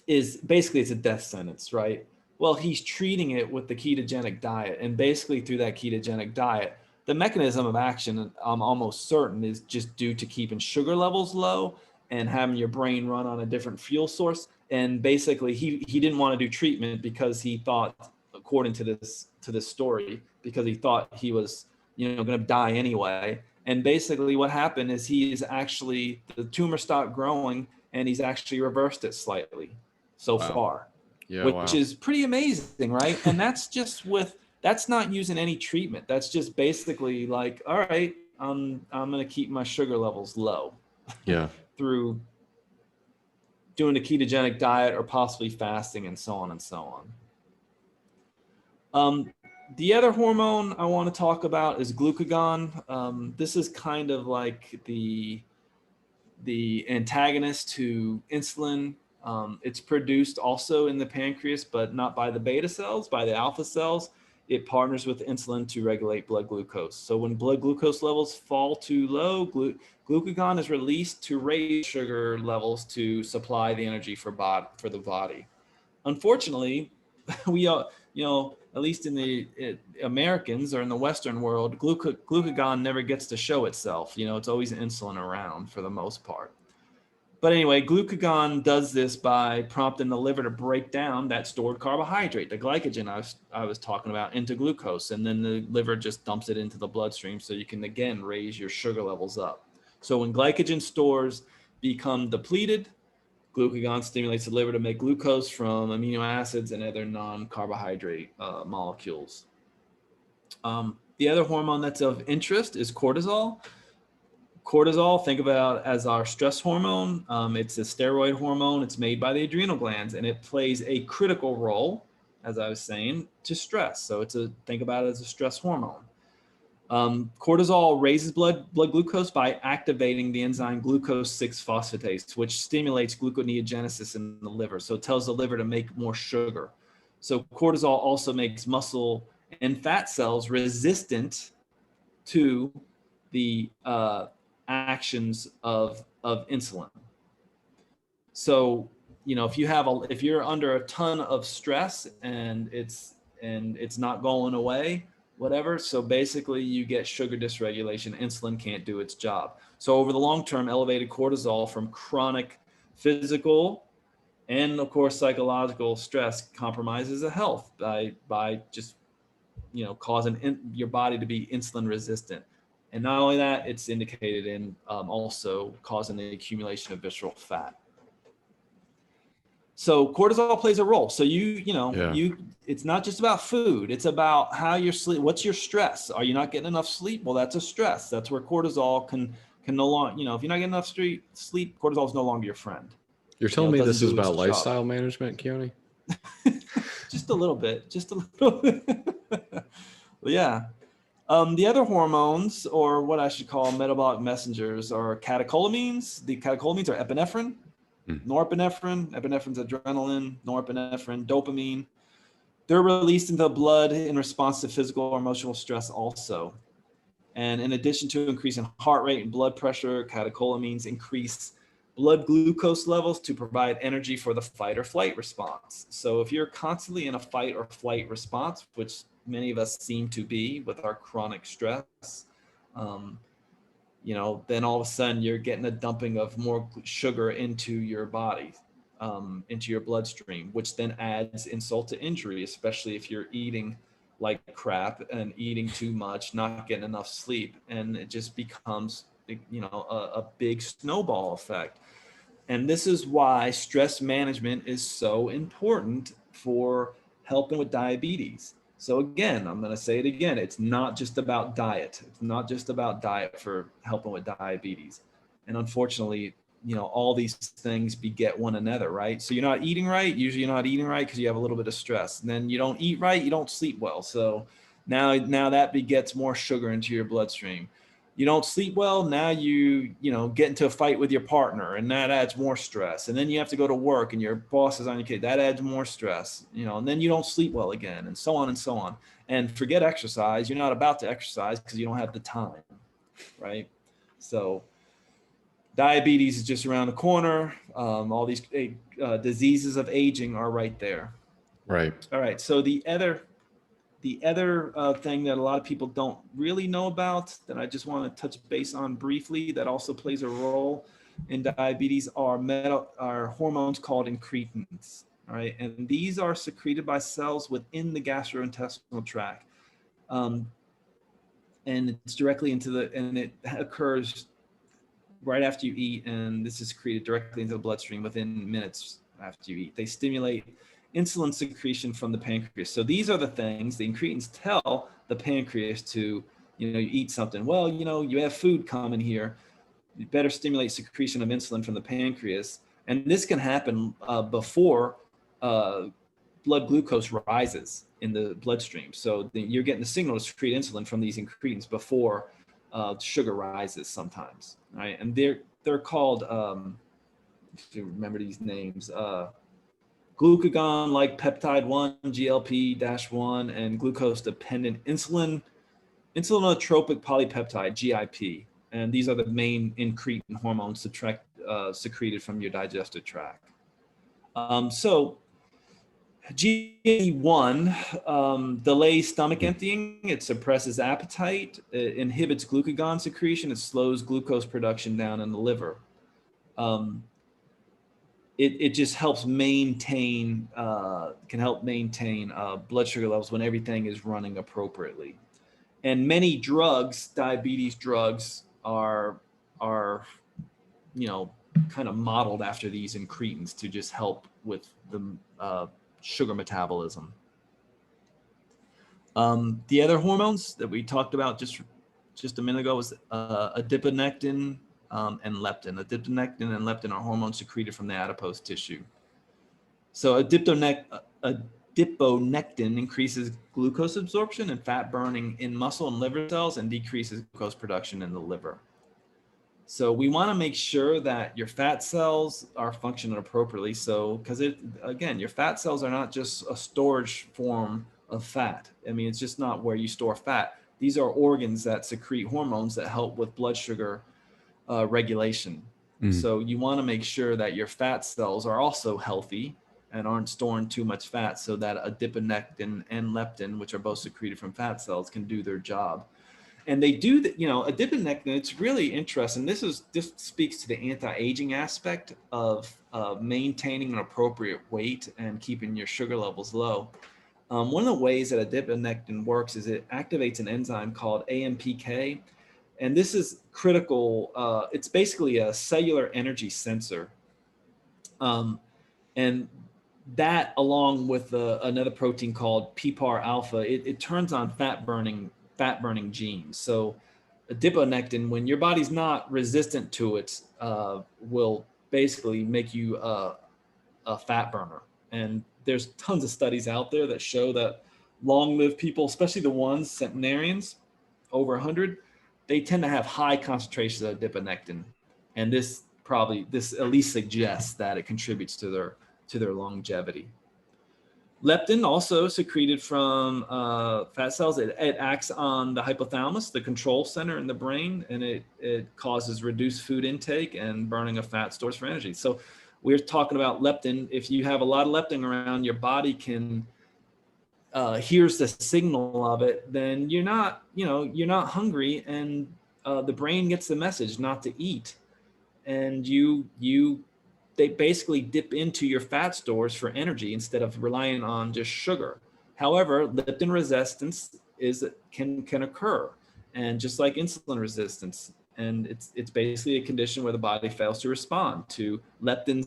B: is basically, it's a death sentence, right? Well, he's treating it with the ketogenic diet, and basically through that ketogenic diet, the mechanism of action, I'm almost certain, is just due to keeping sugar levels low and having your brain run on a different fuel source. And basically he didn't want to do treatment because he thought, according to this story, because he thought he was, going to die anyway. And basically what happened is the tumor stopped growing, and he's actually reversed it slightly so far, which is pretty amazing, right? And that's that's not using any treatment. That's just basically like, all right, I'm going to keep my sugar levels low.
A: Yeah.
B: Through doing a ketogenic diet or possibly fasting and so on and so on. The other hormone I want to talk about is glucagon. This is kind of like the antagonist to insulin. It's produced also in the pancreas, but not by the beta cells, by the alpha cells. It partners with insulin to regulate blood glucose. So when blood glucose levels fall too low, glucagon is released to raise sugar levels to supply the energy for the body. Unfortunately, we at least in the Americans or in the Western world, glucagon never gets to show itself. It's always insulin around for the most part. But anyway, glucagon does this by prompting the liver to break down that stored carbohydrate, the glycogen I was talking about, into glucose. And then the liver just dumps it into the bloodstream so you can, again, raise your sugar levels up. So when glycogen stores become depleted, glucagon stimulates the liver to make glucose from amino acids and other non-carbohydrate molecules. The other hormone that's of interest is cortisol. Cortisol, think about it as our stress hormone. It's a steroid hormone. It's made by the adrenal glands, and it plays a critical role, as I was saying, to stress. So think about it as a stress hormone. Cortisol raises blood glucose by activating the enzyme glucose 6-phosphatase, which stimulates gluconeogenesis in the liver. So it tells the liver to make more sugar. So cortisol also makes muscle and fat cells resistant to the actions of insulin. So, if you're under a ton of stress and it's not going away, whatever. So basically you get sugar dysregulation. Insulin can't do its job. So over the long term, elevated cortisol from chronic physical and of course psychological stress compromises the health by just, causing your body to be insulin resistant. And not only that, it's indicated in also causing the accumulation of visceral fat. So cortisol plays a role. So it's not just about food. It's about how you're sleep. What's your stress? Are you not getting enough sleep? Well, that's a stress. That's where cortisol can no longer, if you're not getting enough sleep, cortisol is no longer your friend.
A: You're telling me this is about lifestyle management, Keoni?
B: Just a little bit. Yeah. The other hormones, or what I should call metabolic messengers, are catecholamines. The catecholamines are epinephrine, norepinephrine. Epinephrine's adrenaline, norepinephrine, dopamine. They're released into the blood in response to physical or emotional stress also. And in addition to increasing heart rate and blood pressure, catecholamines increase blood glucose levels to provide energy for the fight or flight response. So if you're constantly in a fight or flight response, which many of us seem to be with our chronic stress, then all of a sudden you're getting a dumping of more sugar into your body, into your bloodstream, which then adds insult to injury, especially if you're eating like crap and eating too much, not getting enough sleep. And it just becomes, a big snowball effect. And this is why stress management is so important for helping with diabetes. So again, I'm going to say it again. It's not just about diet. It's not just about diet for helping with diabetes. And unfortunately, all these things beget one another, right? So you're not eating right. Usually you're not eating right because you have a little bit of stress. And then you don't eat right. You don't sleep well. So now that begets more sugar into your bloodstream. You don't sleep well. Now you get into a fight with your partner, and that adds more stress. And then you have to go to work, and your boss is on your case. That adds more stress. And then you don't sleep well again, and so on and so on. And forget exercise. You're not about to exercise because you don't have the time, right? So diabetes is just around the corner. All these diseases of aging are right there.
A: Right.
B: All right. So the other thing that a lot of people don't really know about that I just want to touch base on briefly that also plays a role in diabetes are hormones called incretins. All right. And these are secreted by cells within the gastrointestinal tract. And it's directly and it occurs right after you eat. And this is secreted directly into the bloodstream within minutes after you eat. They stimulate insulin secretion from the pancreas. So these are the things the incretins tell the pancreas to, you eat something. Well, you have food coming here. You better stimulate secretion of insulin from the pancreas. And this can happen before blood glucose rises in the bloodstream. So you're getting the signal to secrete insulin from these incretins before sugar rises sometimes. Right? And they're called, if you remember these names, glucagon-like peptide 1, GLP-1, and glucose-dependent insulinotropic polypeptide, GIP. And these are the main incretin hormones secreted from your digestive tract. So GLP-1 delays stomach emptying. It suppresses appetite. It inhibits glucagon secretion. It slows glucose production down in the liver. It just helps maintain, can help maintain blood sugar levels when everything is running appropriately. And many drugs, diabetes drugs, are kind of modeled after these incretins to just help with the sugar metabolism. The other hormones that we talked about just a minute ago was adiponectin and leptin. Adiponectin and leptin are hormones secreted from the adipose tissue. So adiponectin adiponectin increases glucose absorption and fat burning in muscle and liver cells and decreases glucose production in the liver. So we want to make sure that your fat cells are functioning appropriately. So, because again, your fat cells are not just a storage form of fat. I mean, it's just not where you store fat. These are organs that secrete hormones that help with blood sugar regulation. So you want to make sure that your fat cells are also healthy and aren't storing too much fat, so that adiponectin and leptin, which are both secreted from fat cells, can do their job. And they do that, adiponectin, it's really interesting. This speaks to the anti-aging aspect of maintaining an appropriate weight and keeping your sugar levels low. One of the ways that adiponectin works is it activates an enzyme called AMPK. And this is critical. It's basically a cellular energy sensor. And that, along with another protein called PPAR alpha, it turns on fat burning genes. So adiponectin, when your body's not resistant to it, will basically make you a fat burner. And there's tons of studies out there that show that long-lived people, especially the ones centenarians over 100, they tend to have high concentrations of adiponectin. And this at least suggests that it contributes to their longevity. Leptin, also secreted from fat cells, it acts on the hypothalamus, the control center in the brain, and it causes reduced food intake and burning of fat stores for energy. So we're talking about leptin. If you have a lot of leptin around, your body can hears the signal of it, then you're not hungry, and the brain gets the message not to eat, and they basically dip into your fat stores for energy instead of relying on just sugar. However, leptin resistance can occur, and just like insulin resistance, and it's basically a condition where the body fails to respond to leptin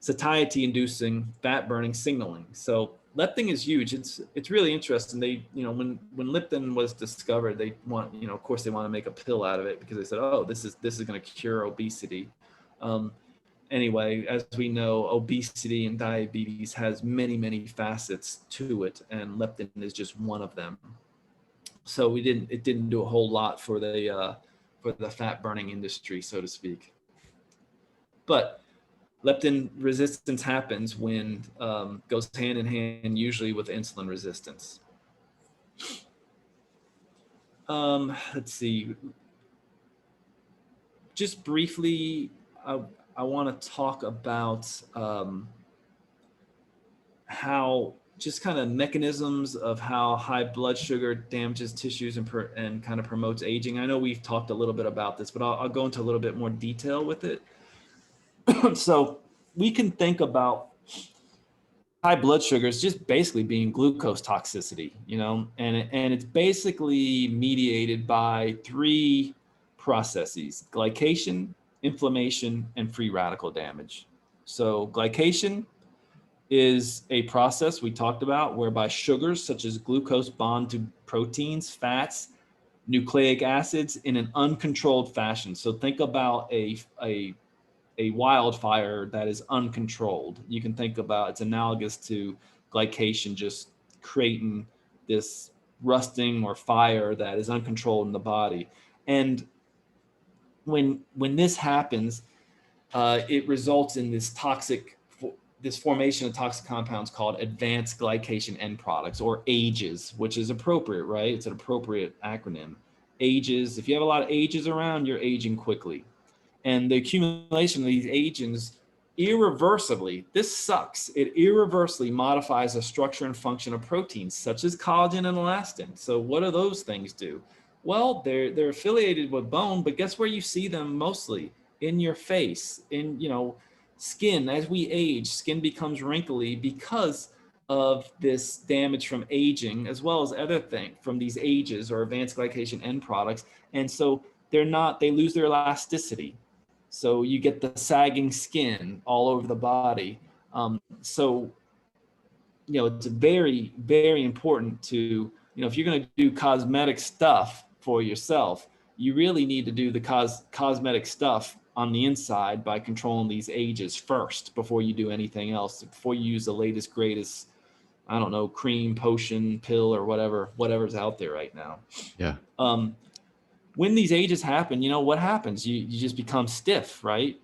B: satiety-inducing fat burning signaling. So leptin is huge. It's really interesting. They, when leptin was discovered, they want, of course they want to make a pill out of it, because they said, oh, this is going to cure obesity. Anyway, as we know, obesity and diabetes has many, many facets to it, and leptin is just one of them. So it didn't do a whole lot for the fat burning industry, so to speak. But leptin resistance happens when goes hand in hand usually with insulin resistance. Let's see. Just briefly, I want to talk about how just kind of mechanisms of how high blood sugar damages tissues and kind of promotes aging. I know we've talked a little bit about this, but I'll go into a little bit more detail with it. So we can think about high blood sugar as just basically being glucose toxicity, and it's basically mediated by three processes: glycation, inflammation, and free radical damage. So glycation is a process we talked about whereby sugars such as glucose bond to proteins, fats, nucleic acids in an uncontrolled fashion. So think about a wildfire that is uncontrolled. You can think about, it's analogous to glycation, just creating this rusting or fire that is uncontrolled in the body. And when this happens, it results in this formation of toxic compounds called advanced glycation end products, or AGEs, which is appropriate, right? It's an appropriate acronym. AGEs, if you have a lot of AGEs around, you're aging quickly. And the accumulation of these agents irreversibly, this sucks, it irreversibly modifies the structure and function of proteins such as collagen and elastin. So what do those things do? Well, they're affiliated with bone, but guess where you see them mostly? In your face, in skin. As we age, skin becomes wrinkly because of this damage from aging, as well as other things from these AGEs or advanced glycation end products. And so they lose their elasticity. So you get the sagging skin all over the body. So it's very, very important to, if you're going to do cosmetic stuff for yourself, you really need to do the cosmetic stuff on the inside by controlling these ages first before you do anything else, before you use the latest, greatest, I don't know, cream, potion, pill, or whatever's out there right now.
A: Yeah.
B: When these ages happen, you know what happens? You just become stiff, right?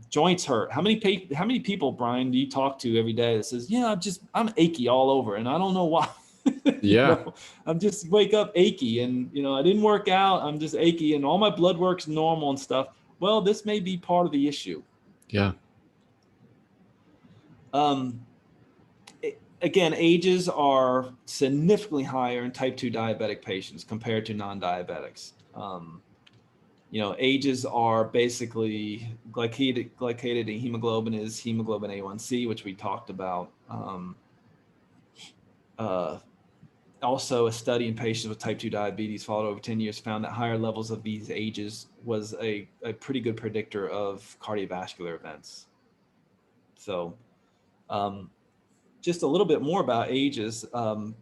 B: Joints hurt. How many people, Bryan, do you talk to every day that says, yeah, I'm achy all over and I don't know why.
A: Yeah.
B: I'm just wake up achy and, I didn't work out. I'm just achy and all my blood work's normal and stuff. Well, this may be part of the issue.
A: Yeah.
B: Again, ages are significantly higher in type 2 diabetic patients compared to non-diabetics. Ages are basically glycated hemoglobin is hemoglobin A1c, which we talked about. Also, a study in patients with type 2 diabetes followed over 10 years found that higher levels of these ages was a pretty good predictor of cardiovascular events. So just a little bit more about ages. And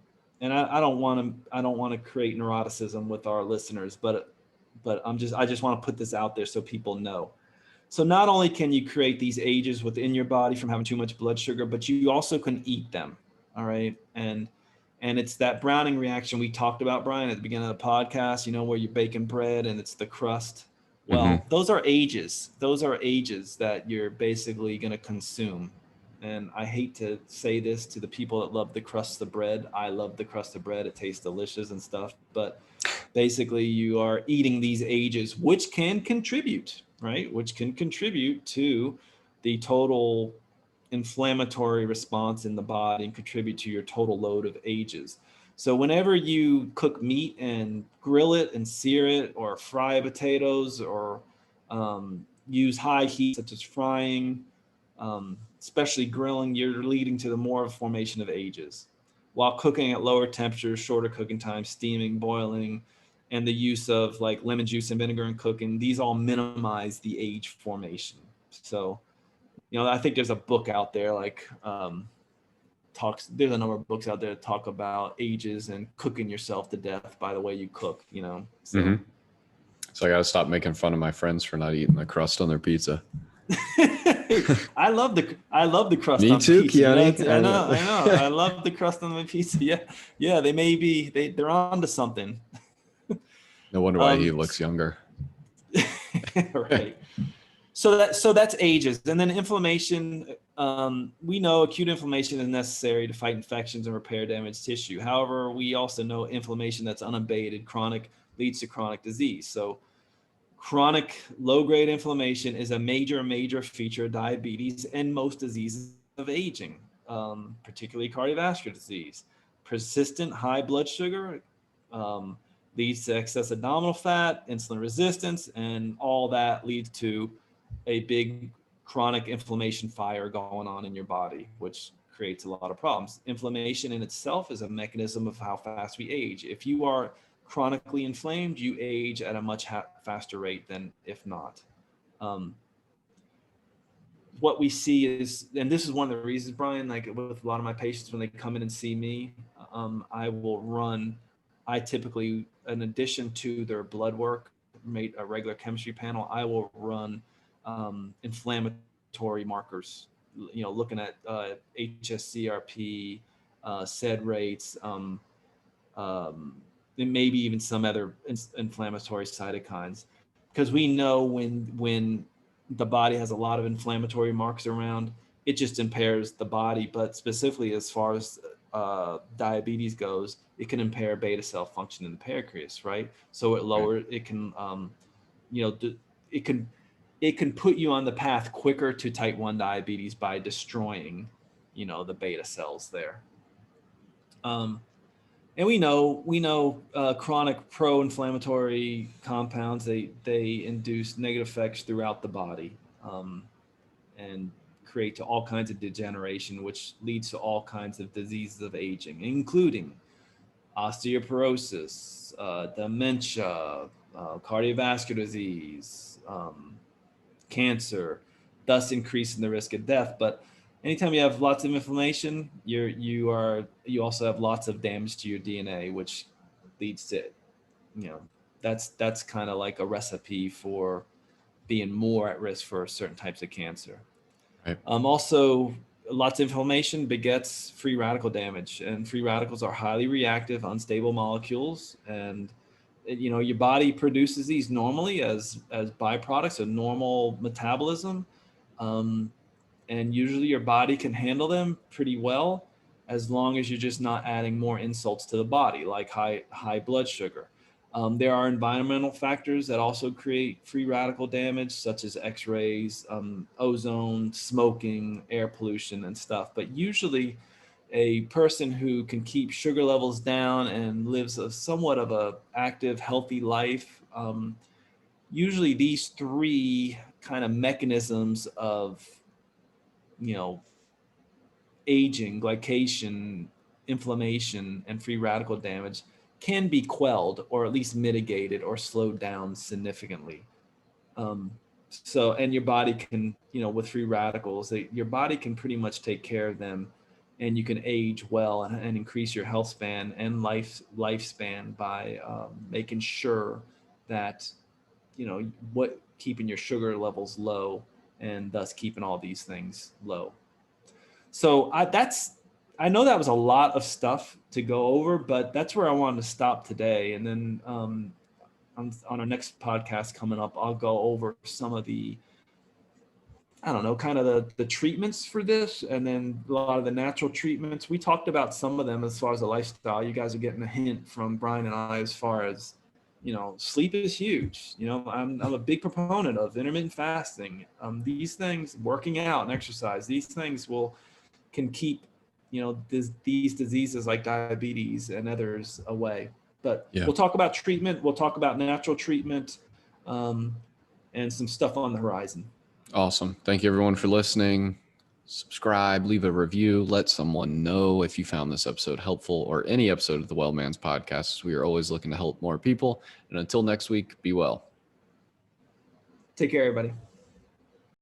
B: I don't want to create neuroticism with our listeners, but I just want to put this out there so people know. So not only can you create these ages within your body from having too much blood sugar, but you also can eat them. All right. And it's that browning reaction we talked about, Bryan, at the beginning of the podcast, where you're baking bread and it's the crust. Well, those are ages. Those are ages that you're basically going to consume. And I hate to say this to the people that love the crust of bread. I love the crust of bread. It tastes delicious and stuff. But basically, you are eating these ages, which can contribute, right? Which can contribute to the total inflammatory response in the body and contribute to your total load of ages. So whenever you cook meat and grill it and sear it or fry potatoes or use high heat such as frying, especially grilling, you're leading to the more formation of ages. While cooking at lower temperatures, shorter cooking time, steaming, boiling, and the use of like lemon juice and vinegar in cooking, these all minimize the age formation. So I think there's a book out there there's a number of books out there that talk about ages and cooking yourself to death by the way you cook, So
A: I got to stop making fun of my friends for not eating the crust on their pizza.
B: I love the crust
A: Me
B: on
A: too,
B: pizza.
A: Keoni.
B: I know. I love the crust on my pizza. Yeah. They're on to something.
A: No wonder why he looks younger.
B: Right. So that's ages. And then inflammation, we know acute inflammation is necessary to fight infections and repair damaged tissue. However, we also know inflammation that's unabated, chronic, leads to chronic disease. So chronic low-grade inflammation is a major feature of diabetes and most diseases of aging, particularly cardiovascular disease. Persistent high blood sugar leads to excess abdominal fat, insulin resistance, and all that leads to a big chronic inflammation fire going on in your body, which creates a lot of problems. Inflammation in itself is a mechanism of how fast we age. If you are chronically inflamed, you age at a much faster rate than if not. What we see is, and this is one of the reasons, Bryan, like with a lot of my patients, when they come in and see me, I typically, in addition to their blood work, made a regular chemistry panel, I will run inflammatory markers, looking at HSCRP, SED rates, and maybe even some other inflammatory cytokines, because we know when the body has a lot of inflammatory markers around, it just impairs the body. But specifically as far as diabetes goes, it can impair beta cell function in the pancreas, right? So it can it can put you on the path quicker to type 1 diabetes by destroying the beta cells there. And we know chronic pro-inflammatory compounds, they induce negative effects throughout the body, and create to all kinds of degeneration, which leads to all kinds of diseases of aging, including osteoporosis, dementia, cardiovascular disease, cancer, thus increasing the risk of death. But anytime you have lots of inflammation, you also have lots of damage to your DNA, which leads to, that's kind of like a recipe for being more at risk for certain types of cancer.
A: Right.
B: Also, lots of inflammation begets free radical damage, and free radicals are highly reactive, unstable molecules, and your body produces these normally as byproducts of normal metabolism, and usually your body can handle them pretty well as long as you're just not adding more insults to the body, like high blood sugar. There are environmental factors that also create free radical damage, such as X-rays, ozone, smoking, air pollution, and stuff. But usually, a person who can keep sugar levels down and lives a somewhat of a active, healthy life, usually these three kind of mechanisms of, aging, glycation, inflammation, and free radical damage can be quelled or at least mitigated or slowed down significantly. And your body can, with free radicals, your body can pretty much take care of them, and you can age well and increase your health span and lifespan by making sure that, keeping your sugar levels low, and thus keeping all these things low. So I know that was a lot of stuff to go over, but that's where I wanted to stop today. And then on our next podcast coming up, I'll go over some of the, kind of the treatments for this, and then a lot of the natural treatments. We talked about some of them as far as the lifestyle. You guys are getting a hint from Bryan and I as far as, sleep is huge. I'm a big proponent of intermittent fasting. These things, working out and exercise, these things can keep, these diseases like diabetes and others away. But We'll talk about treatment. We'll talk about natural treatment, and some stuff on the horizon.
A: Awesome. Thank you everyone for listening. Subscribe, leave a review, let someone know if you found this episode helpful, or any episode of the Well Man's podcast. We are always looking to help more people. And until next week, be well.
B: Take care, everybody.